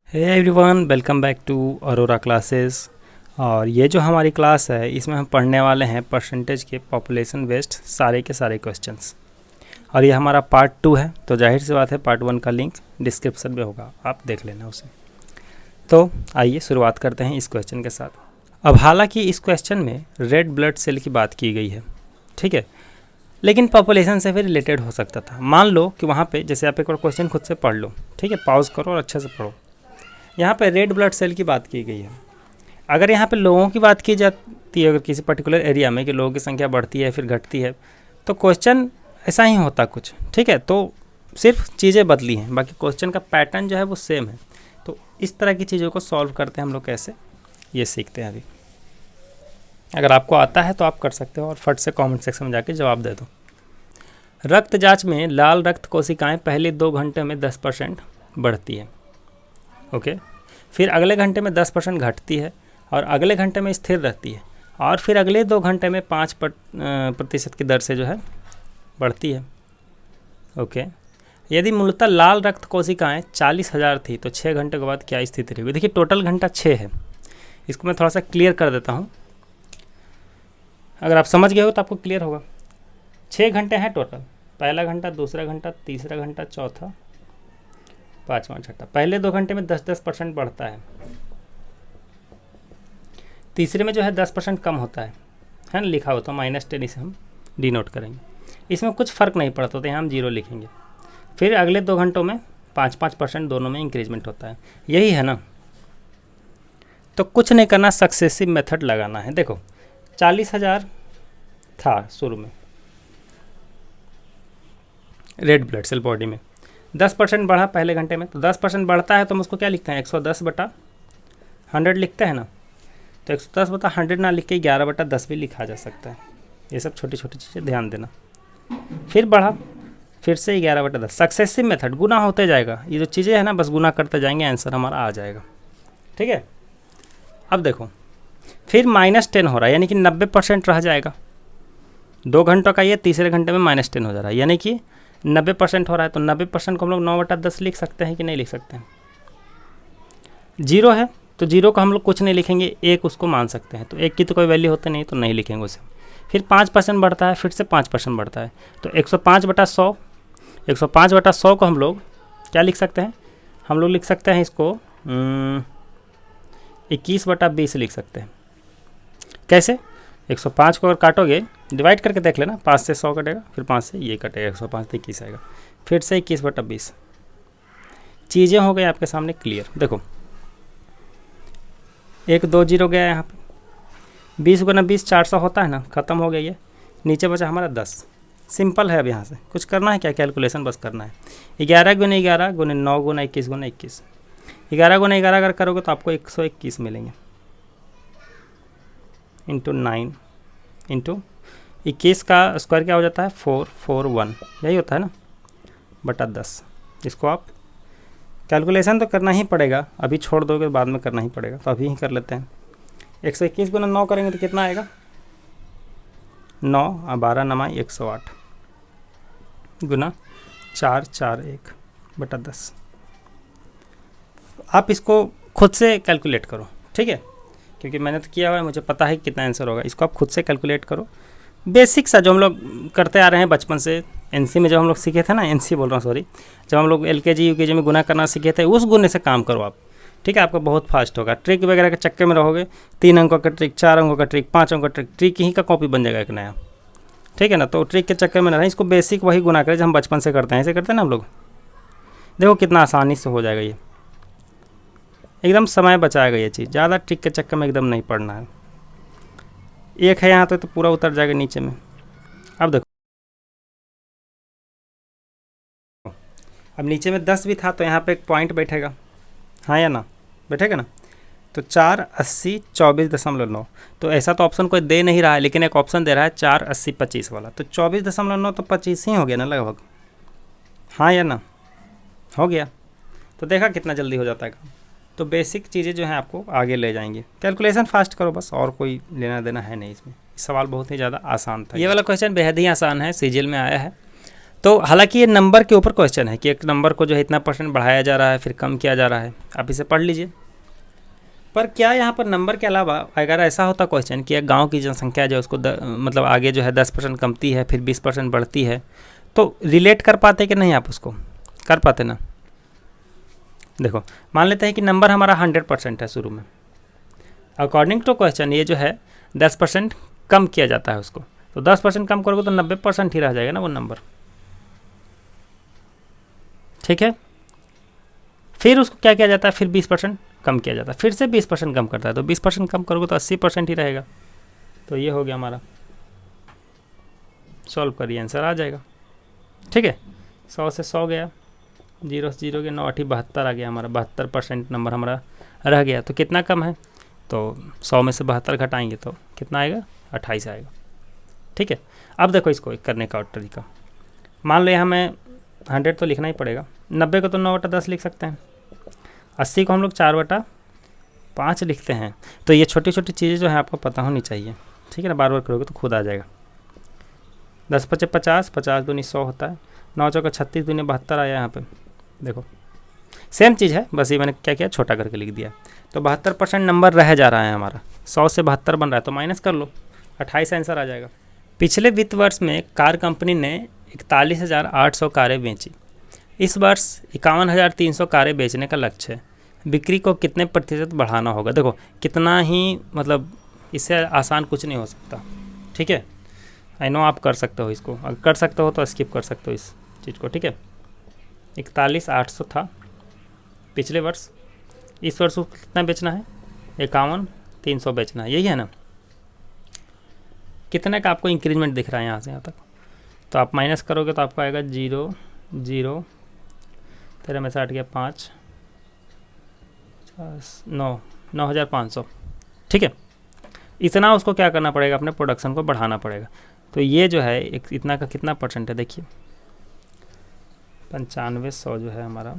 Hey everyone, welcome back to Arora classes. और ये जो हमारी क्लास है इसमें हम पढ़ने वाले हैं परसेंटेज के पॉपुलेशन बेस्ड सारे के सारे क्वेश्चंस। और ये हमारा पार्ट 2 है, तो जाहिर सी बात है पार्ट 1 का लिंक डिस्क्रिप्शन में होगा, आप देख लेना उसे। तो आइए शुरुआत करते हैं इस क्वेश्चन के साथ। अब हालांकि इस क्वेश्चन में रेड ब्लड सेल की बात की गई है, ठीक है, लेकिन पॉपुलेशन से भी रिलेटेड हो सकता था। मान लो कि वहाँ पे जैसे आप एक बार क्वेश्चन खुद से पढ़ लो, ठीक है, पॉज करो और अच्छे से पढ़ो। यहाँ पे रेड ब्लड सेल की बात की गई है। अगर यहाँ पे लोगों की बात की जाती है, अगर किसी पर्टिकुलर एरिया में कि लोगों की संख्या बढ़ती है फिर घटती है, तो क्वेश्चन ऐसा ही होता कुछ, ठीक है। तो सिर्फ चीज़ें बदली हैं, बाकी क्वेश्चन का पैटर्न जो है वो सेम है। तो इस तरह की चीज़ों को सॉल्व करते हैं हम लोग कैसे, ये सीखते हैं अभी। अगर आपको आता है तो आप कर सकते हो और फट से कमेंट सेक्शन में जाके जवाब दे दो। रक्त जांच में लाल रक्त कोशिकाएं पहले 2 घंटे में 10% बढ़ती है, ओके। फिर अगले घंटे में 10% घटती है और अगले घंटे में स्थिर रहती है और फिर अगले 2 घंटे में 5% की दर से जो है बढ़ती है, ओके। यदि मूलतः लाल रक्त कोशिकाएं 40,000 थी तो 6 घंटे के बाद क्या स्थिति रहेगी। देखिए टोटल घंटा 6 है, इसको मैं थोड़ा सा क्लियर कर देता हूँ। अगर आप समझ गए हो तो आपको क्लियर होगा। 6 घंटे हैं टोटल, पहला घंटा, दूसरा घंटा, तीसरा घंटा, चौथा, पाँचवा, छठा। पहले 2 घंटे में 10% बढ़ता है, तीसरे में जो है 10% कम होता है ना, लिखा होता है -10, इसे हम डिनोट करेंगे। इसमें कुछ फ़र्क नहीं पड़ता तो यहाँ हम 0 लिखेंगे। फिर अगले 2 घंटों में 5% दोनों में इंक्रीजमेंट होता है, यही है ना। तो कुछ नहीं करना, सक्सेसिव मेथड लगाना है। देखो 40,000 था शुरू में रेड ब्लड सेल बॉडी में, 10% बढ़ा पहले घंटे में, तो 10% बढ़ता है तो हम उसको क्या लिखते हैं, 110/100 लिखते हैं ना। तो 110/100 ना लिख के 11/10 भी लिखा जा सकता है। ये सब छोटी छोटी चीज़ें ध्यान देना। फिर बढ़ा, फिर से 11/10, सक्सेसिव मेथड, गुना होते जाएगा। ये जो चीज़ें हैं ना बस गुना करते जाएंगे, आंसर हमारा आ जाएगा, ठीक है। अब देखो फिर -10 हो रहा है, यानी कि 90% रह जाएगा। 2 घंटों का ये तीसरे घंटे में -10 हो जा रहा है, यानी कि 90% हो रहा है। तो 90% को हम लोग 9/10 लिख सकते हैं कि नहीं लिख सकते हैं। 0 है तो 0 को हम लोग कुछ नहीं लिखेंगे, 1 उसको मान सकते हैं। तो 1 की तो कोई वैल्यू होती नहीं, तो नहीं लिखेंगे उसे। फिर 5% बढ़ता है, फिर से 5% बढ़ता है, तो 105/100, 105/100 को हम लोग क्या लिख सकते हैं, हम लोग लिख सकते हैं इसको 21/20 लिख सकते हैं। कैसे, 105 को अगर काटोगे, डिवाइड करके देख लेना, 5 से 100 कटेगा, फिर 5 से ये कटेगा, 105 से 21 आएगा, फिर से 21/20। चीज़ें हो गई आपके सामने क्लियर। देखो 1 2 0 गया यहाँ पे, 20 × 20 400 होता है ना, ख़त्म हो गया ये। नीचे बचा हमारा 10। सिंपल है, अब यहाँ से कुछ करना है क्या, कैलकुलेशन बस करना है। 11 × 11 × 9 × 21 × 21, 11 × 11 अगर करोगे तो आपको 121 मिलेंगे, इंटू 9 इंटू 21 का स्क्वायर क्या हो जाता है, 441, यही होता है ना, बटा 10। इसको आप कैलकुलेशन तो करना ही पड़ेगा, अभी छोड़ दोगे बाद में करना ही पड़ेगा, तो अभी ही कर लेते हैं। 121 × 9 करेंगे तो कितना आएगा, 9 और 12 9 108 गुना 441 बटा 10। आप इसको खुद से कैलकुलेट करो, ठीक है, क्योंकि मैंने तो किया हुआ है, मुझे पता है कितना आंसर होगा। इसको आप खुद से कैलकुलेट करो। बेसिक सा जो हम लोग करते आ रहे हैं बचपन से, एनसी में जब हम लोग सीखे थे ना, एनसी बोल रहा हूँ सॉरी, जब हम लोग एलकेजी यूकेजी में गुना करना सीखे थे, उस गुने से काम करो आप, ठीक है। आपका बहुत फास्ट होगा। ट्रिक वगैरह के चक्कर में रहोगे, 3 अंकों का ट्रिक, 4 अंकों का ट्रिक, 5 अंकों का ट्रिक ही का कॉपी बन जाएगा एक नया, ठीक है ना। तो ट्रिक के चक्कर में ना रहें, इसको बेसिक वही गुना करें जो हम बचपन से करते हैं, ऐसे करते हैं ना हम लोग। देखो कितना आसानी से हो जाएगा ये, एकदम समय बचाएगा ये चीज़। ज़्यादा ट्रिक के चक्कर में एकदम नहीं पड़ना है। 1 है यहाँ तो पूरा उतर जाएगा नीचे में। अब देखो, अब नीचे में 10 भी था तो यहाँ पे एक पॉइंट बैठेगा, हाँ या ना, बैठेगा ना। तो 4 80 24.9, तो ऐसा तो ऑप्शन कोई दे नहीं रहा है, लेकिन एक ऑप्शन दे रहा है 4 80 25 वाला, तो 24.9 तो 25 ही हो गया ना लगभग, हाँ या ना, हो गया। तो देखा कितना जल्दी हो जाता है काम। तो बेसिक चीज़ें जो हैं आपको आगे ले जाएंगे। कैलकुलेशन फास्ट करो बस, और कोई लेना देना है नहीं इसमें। सवाल बहुत ही ज़्यादा आसान था। ये वाला क्वेश्चन बेहद ही आसान है, सीजीएल में आया है। तो हालांकि ये नंबर के ऊपर क्वेश्चन है कि एक नंबर को जो है इतना % बढ़ाया जा रहा है फिर कम किया जा रहा है, आप इसे पढ़ लीजिए। पर क्या यहाँ पर नंबर के अलावा अगर ऐसा होता क्वेश्चन कि एक गांव की जनसंख्या जो उसको मतलब आगे जो है 10% कमती है फिर 20% बढ़ती है, तो रिलेट कर पाते कि नहीं, आप उसको कर पाते ना। देखो मान लेते हैं कि नंबर हमारा 100% है शुरू में, अकॉर्डिंग टू क्वेश्चन ये जो है 10% कम किया जाता है उसको, तो 10% कम करोगे तो 90% ही रह जाएगा ना वो नंबर, ठीक है। फिर उसको क्या किया जाता है, फिर 20% कम किया जाता है, फिर से 20% कम करता है, तो 20% कम करोगे तो 80% ही रहेगा। तो ये हो गया हमारा, सॉल्व करिए आंसर आ जाएगा, ठीक है। 100 से 100 गया, 0 से 0 गया, 9 8 72 आ गया हमारा, 72% नंबर हमारा रह गया। तो कितना कम है, तो 100 में से 72 घटाएंगे तो कितना आएगा, 28 आएगा, ठीक है। अब देखो इसको करने का और तरीका, मान लो हमें 100 तो लिखना ही पड़ेगा, 90 को तो 9/10 लिख सकते हैं, 80 को हम लोग 4/5 लिखते हैं। तो ये छोटी छोटी चीज़ें जो है आपको पता होनी चाहिए, ठीक है ना, बार बार करोगे तो खुद आ जाएगा। 10 × 5 = 50, 50 दूनी 100 होता है, 9 × 4 = 36, दूनी 72 आया यहाँ पे। देखो सेम चीज़ है, बस ये मैंने क्या किया, छोटा करके लिख दिया। तो 72% नंबर रह जा रहा है हमारा, 100 से 72 बन रहा है, तो माइनस कर लो, 28 आंसर आ जाएगा। पिछले वित्त वर्ष में कार कंपनी ने 41,800 कारें बेची, इस वर्ष 51,300 कारें बेचने का लक्ष्य है, बिक्री को कितने % बढ़ाना होगा। देखो कितना ही, मतलब इससे आसान कुछ नहीं हो सकता, ठीक है। आई नो आप कर सकते हो इसको, अगर कर सकते हो तो स्किप कर सकते हो इस चीज़ को, ठीक है। 41,800 था पिछले वर्ष, इस वर्ष को कितना बेचना है, 51,300 बेचना है, यही है ना। कितने का आपको इंक्रीजमेंट दिख रहा है यहाँ से यहाँ तक, तो आप माइनस करोगे तो आपको आएगा 0 0 13 में से 8 गया 5 9 9,500, ठीक है। इतना उसको क्या करना पड़ेगा, अपने प्रोडक्शन को बढ़ाना पड़ेगा। तो ये जो है एक इतना का कितना % है, देखिए 9500 जो है हमारा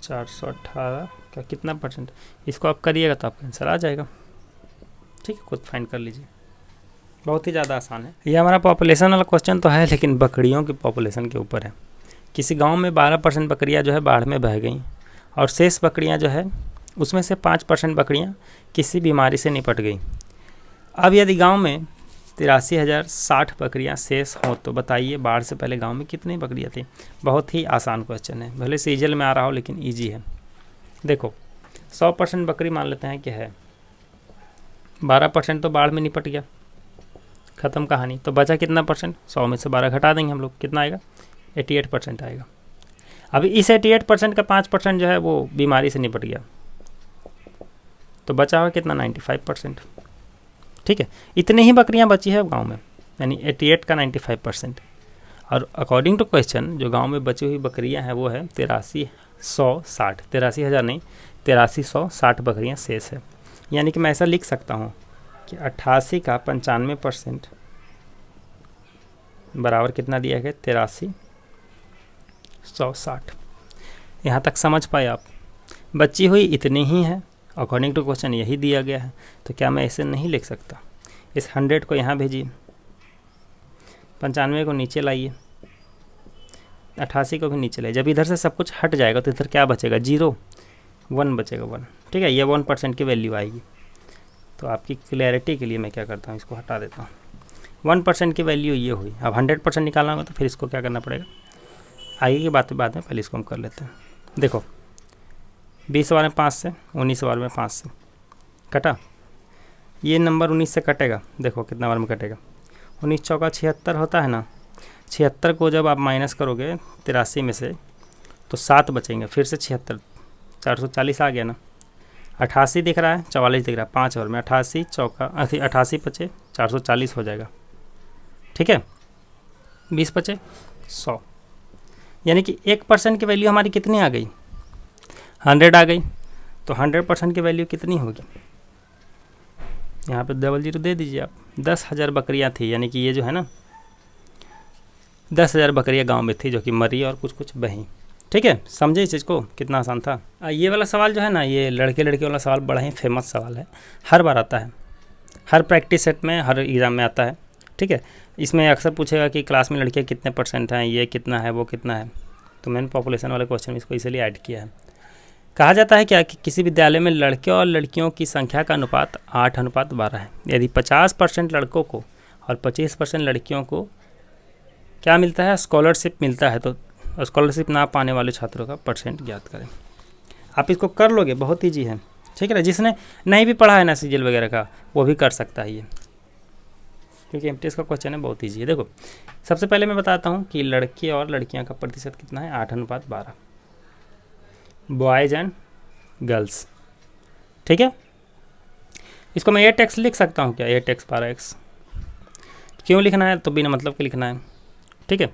418 का कितना %, इसको आप करिएगा तो आपका आंसर आ जाएगा, ठीक है। खुद फाइंड कर लीजिए, बहुत ही ज़्यादा आसान है। ये हमारा पॉपुलेशन वाला क्वेश्चन तो है, लेकिन बकरियों की पॉपुलेशन के ऊपर है। किसी गांव में 12% बकरियां जो है बाढ़ में बह गईं, और शेष बकरियां जो है उसमें से 5% बकरियां किसी बीमारी से निपट गईं। अब यदि गांव में 83,060 बकरियां शेष हों तो बताइए बाढ़ से पहले गांव में कितनी बकरियां थी। बहुत ही आसान क्वेश्चन है, भले सीजल में आ रहा हो लेकिन ईजी है। देखो 100% बकरी मान लेते हैं कि है, 12% तो बाढ़ में निपट गया, ख़त्म कहानी। तो बचा कितना %, 100 में से 12 घटा देंगे हम लोग, कितना आएगा, 88% आएगा। अभी इस 88% का 5% जो है वो बीमारी से निपट गया, तो बचा हुआ कितना, 95%, ठीक है। इतनी ही बकरियां बची है गांव में, यानी 88 का 95%। और अकॉर्डिंग टू क्वेश्चन जो गांव में बची हुई बकरियां हैं वो है 83,160, 83,000 नहीं 83,160 बकरियां शेष है। यानी कि मैं ऐसा लिख सकता हूँ कि 88 का 95% बराबर कितना दिया गया, 83,160। यहाँ तक समझ पाए आप। बची हुई इतनी ही है, अकॉर्डिंग टू क्वेश्चन यही दिया गया है, तो क्या मैं ऐसे नहीं लिख सकता। इस 100 को यहाँ भेजिए, 95 को नीचे लाइए, 88 को भी नीचे लाइए। जब इधर से सब कुछ हट जाएगा तो इधर क्या बचेगा, 0 1 बचेगा, 1, ठीक है। ये 1% की वैल्यू आएगी। तो आपकी क्लैरिटी के लिए मैं क्या करता हूँ, इसको हटा देता हूँ। 1% की वैल्यू ये हुई। अब 100% निकालना होगा तो फिर इसको क्या करना पड़ेगा, आगे की बात में पहले इसको हम कर लेते हैं। देखो 20 बार में 5 से, 19 बार में 5 से कटा, ये नंबर 19 से कटेगा। देखो कितना बार में कटेगा, 19 चौका 76 होता है ना। 76 को जब आप माइनस करोगे 83 में से तो 7 बचेंगे, फिर से 76, 440 आ गया ना। 88 दिख रहा है, 44 दिख रहा है, 5 बार में 88 चौका 88 बचे 440 हो जाएगा, ठीक है। 20 बचे 100, यानी कि 1% की वैल्यू हमारी कितनी आ गई, 100 आ गई। तो 100% की वैल्यू कितनी होगी, यहाँ पे 00 दे दीजिए आप। 10,000 बकरियाँ थी, यानी कि ये जो है ना 10,000 बकरियाँ गांव में थी जो कि मरी और कुछ कुछ बहीं, ठीक है। समझे इस चीज़ को, कितना आसान था। ये वाला सवाल जो है ना, ये लड़के लड़के वाला सवाल बड़ा ही फेमस सवाल है, हर बार आता है, हर प्रैक्टिस सेट में, हर एग्ज़ाम में आता है। ठीक है। इसमें अक्सर पूछेगा कि क्लास में लड़कियाँ कितने % हैं, ये कितना है, वो कितना है, तो मैंने पॉपुलेशन वाले क्वेश्चन इसको इसलिए ऐड किया है। कहा जाता है क्या कि किसी विद्यालय में लड़के और लड़कियों की संख्या का अनुपात 8:12 है। यदि 50% लड़कों को और 25% लड़कियों को क्या मिलता है, स्कॉलरशिप मिलता है, तो स्कॉलरशिप ना पाने वाले छात्रों का % ज्ञात करें। आप इसको कर लोगे, बहुत ईजी है, ठीक है ना। जिसने नहीं भी पढ़ा है ना सीजीएल वगैरह का, वो भी कर सकता है ये, क्योंकि एमटीएस का क्वेश्चन है, बहुत ईजी है। देखो सबसे पहले मैं बताता हूँ कि लड़के और लड़कियाँ का प्रतिशत कितना है, 8:12, बॉयज़ एंड गर्ल्स, ठीक है। इसको मैं 8x लिख सकता हूँ क्या, 8x 12x, क्यों लिखना है, तो बिना मतलब के लिखना है, ठीक है,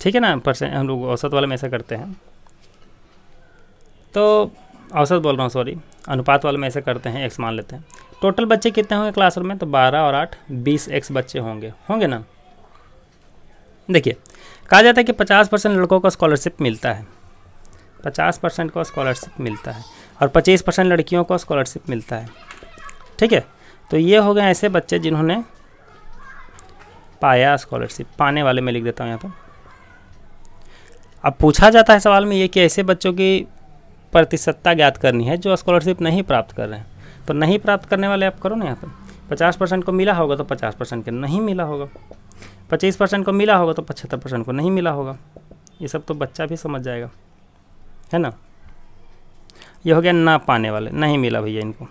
ठीक है ना। % हम लोग औसत वाले में ऐसा करते हैं, तो औसत बोल रहा हूँ, सॉरी, अनुपात वाले में ऐसा करते हैं, x मान लेते हैं। टोटल बच्चे कितने होंगे क्लासरूम में, तो 12 और 8 20x बच्चे होंगे ना। देखिए कहा जाता है कि 50% लड़कों को स्कॉलरशिप मिलता है, 50% को स्कॉलरशिप मिलता है, और 25% लड़कियों को स्कॉलरशिप मिलता है, ठीक है। तो ये हो गए ऐसे बच्चे जिन्होंने पाया स्कॉलरशिप, पाने वाले में लिख देता हूँ यहाँ पर। अब पूछा जाता है सवाल में ये कि ऐसे बच्चों की प्रतिशतता ज्ञात करनी है जो स्कॉलरशिप नहीं प्राप्त कर रहे हैं। तो नहीं प्राप्त करने वाले आप करो ना, यहाँ पर 50% को मिला होगा तो 50% के नहीं मिला होगा, 25% को मिला होगा तो 75% को नहीं मिला होगा। ये सब तो बच्चा भी समझ जाएगा, है ना। ये हो गया ना पाने वाले, नहीं मिला भैया इनको,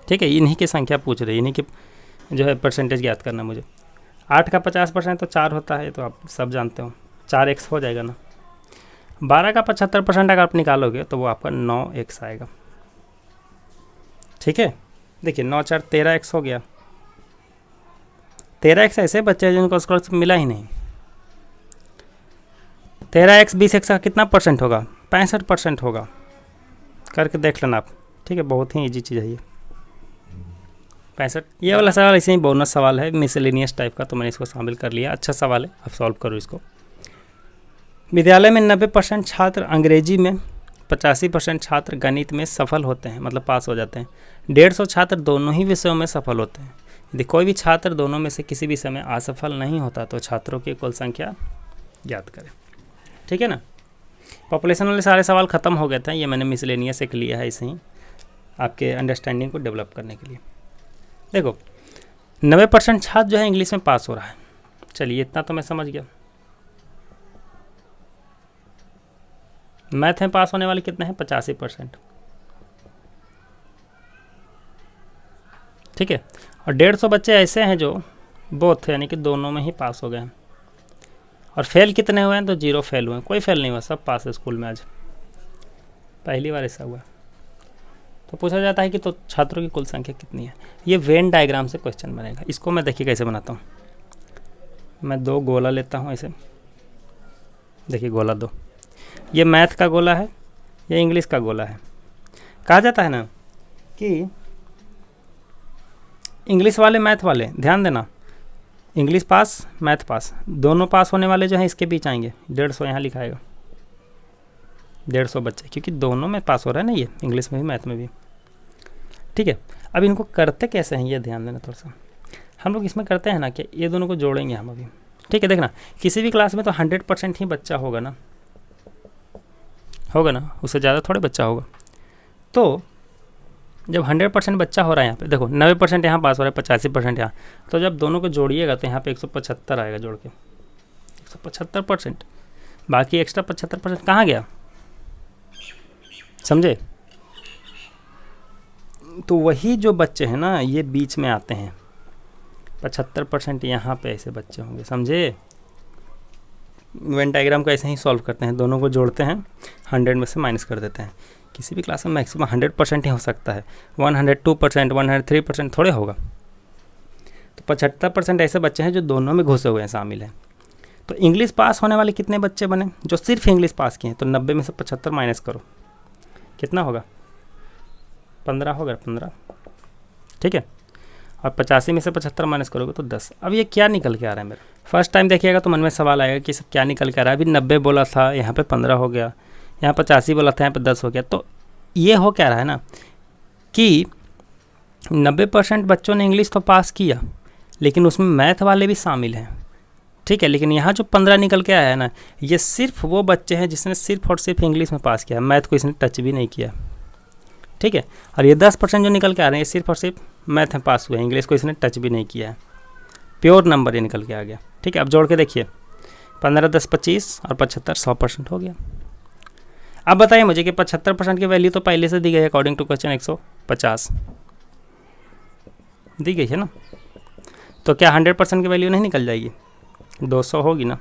ठीक है। इन्हीं की संख्या पूछ रही है, इन्हीं की जो है % ज्ञात करना मुझे। 8 का 50% तो 4 होता है, तो आप सब जानते हो, 4x हो जाएगा ना। 12 का 75% अगर आप निकालोगे तो वो आपका 9x आएगा, ठीक है। देखिए 9 4 13x हो गया। 13x ऐसे बच्चे हैं जिनको स्कॉलरशिप मिला ही नहीं। 13x 20x का कितना % होगा, 65% होगा, करके देख लेना आप, ठीक है। बहुत ही ईजी चीज़ है ये, 65। ये वाला सवाल ऐसे ही बोनस सवाल है, मिसलेनियस टाइप का, तो मैंने इसको शामिल कर लिया। अच्छा सवाल है, आप सॉल्व करो इसको। विद्यालय में 90% छात्र अंग्रेजी में, 85% छात्र गणित में सफल होते हैं, मतलब पास हो जाते हैं। 150 छात्र दोनों ही विषयों में सफल होते हैं। यदि कोई भी छात्र दोनों में से किसी विषय में असफल नहीं होता तो छात्रों की कुल संख्या ज्ञात करें, ठीक है ना। पॉपुलेशन वाले सारे सवाल ख़त्म हो गए थे, ये मैंने मिसलेनियस एक लिया है, इसे ही आपके अंडरस्टैंडिंग को डेवलप करने के लिए। देखो 90% छात्र जो है इंग्लिश में पास हो रहा है, चलिए इतना तो मैं समझ गया। मैथ में पास होने वाले कितने हैं, 85%, ठीक है। और 150 बच्चे ऐसे हैं जो बोथ यानी कि दोनों में ही पास हो गए हैं। और फेल कितने हुए हैं, तो 0 फेल हुए हैं, कोई फेल नहीं हुआ, सब पास है स्कूल में आज, पहली बार ऐसा हुआ। तो पूछा जाता है कि तो छात्रों की कुल संख्या कितनी है। ये वेन डायग्राम से क्वेश्चन बनेगा। इसको मैं देखिए कैसे बनाता हूँ। मैं 2 गोला लेता हूँ ऐसे, देखिए गोला 2, ये मैथ का गोला है, ये इंग्लिश का गोला है। कहा जाता है ना कि इंग्लिश वाले मैथ वाले, ध्यान देना, इंग्लिश पास मैथ पास, दोनों पास होने वाले जो हैं इसके बीच आएंगे। 150 यहाँ लिखाएगा, 150 बच्चे, क्योंकि दोनों में पास हो रहा है ना, ये इंग्लिश में भी मैथ में भी, ठीक है। अब इनको करते कैसे हैं ये ध्यान देना थोड़ा सा। हम लोग इसमें करते हैं ना कि ये दोनों को जोड़ेंगे हम अभी, ठीक है। देखना किसी भी क्लास में तो 100% ही बच्चा होगा ना, उससे ज़्यादा थोड़े बच्चा होगा। तो जब 100% बच्चा हो रहा है यहाँ पे, देखो 90% यहाँ पास हो रहा है, 85% यहाँ, तो जब दोनों को जोड़िएगा तो यहाँ पे 175 आएगा जोड़ के, 175%। बाकी एक्स्ट्रा 75% कहाँ गया, समझे। तो वही जो बच्चे हैं ना ये बीच में आते हैं, 75% यहाँ पे ऐसे बच्चे होंगे, समझे। वेन डायग्राम को ऐसे ही सॉल्व करते हैं, दोनों को जोड़ते हैं, 100 में से माइनस कर देते हैं। किसी भी क्लास में मैक्सिमम 100% ही हो सकता है, 102%, 103% थोड़े होगा। तो 75% ऐसे बच्चे हैं जो दोनों में घुसे हुए हैं, शामिल हैं। तो इंग्लिश पास होने वाले कितने बच्चे बने जो सिर्फ इंग्लिश पास किए हैं, तो 90 में से 75 माइनस करो, कितना होगा, 15 होगा, 15, ठीक है। और 85 में से 75 माइनस करोगे तो 10। अब ये क्या निकल के आ रहा है मेरा, फर्स्ट टाइम देखिएगा तो मन में सवाल आएगा कि सब क्या निकल के आ रहा है। अभी 90 बोला था, यहाँ पे 15 हो गया, यहाँ 85 बोला था, यहाँ पे 10 हो गया। तो ये हो क्या रहा है ना कि 90% बच्चों ने इंग्लिश तो पास किया, लेकिन उसमें मैथ वाले भी शामिल हैं, ठीक है। लेकिन यहाँ जो 15 निकल के आया है ना, ये सिर्फ वो बच्चे हैं जिसने सिर्फ और सिर्फ इंग्लिश में पास किया, मैथ को इसने टच भी नहीं किया, ठीक है। और ये 10% जो निकल के आ रहे हैं, ये सिर्फ और सिर्फ मैथ में पास हुए हैं, इंग्लिश को इसने टच भी नहीं किया है। प्योर नंबर ये निकल के आ गया, ठीक है। अब जोड़ के देखिए, 15, 10, 25 और 75, 100% हो गया। अब बताइए मुझे कि 75% की वैल्यू तो पहले से दी गई है, अकॉर्डिंग टू क्वेश्चन 150 दी गई है ना, तो क्या 100% की वैल्यू नहीं निकल जाएगी? 200 होगी ना।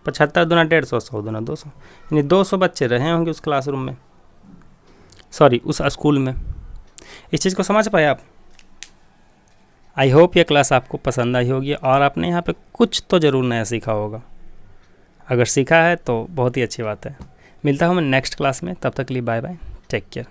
75 दूना 150, 100 दूना 200, यानी 200 बच्चे रहे होंगे उस क्लासरूम में, सॉरी उस स्कूल में। इस चीज़ को समझ पाए आप? आई होप ये क्लास आपको पसंद आई होगी और आपने यहाँ पे कुछ तो ज़रूर नया सीखा होगा। अगर सीखा है तो बहुत ही अच्छी बात है। मिलता हूँ मैं नेक्स्ट क्लास में, तब तक के लिए बाय बाय, टेक केयर।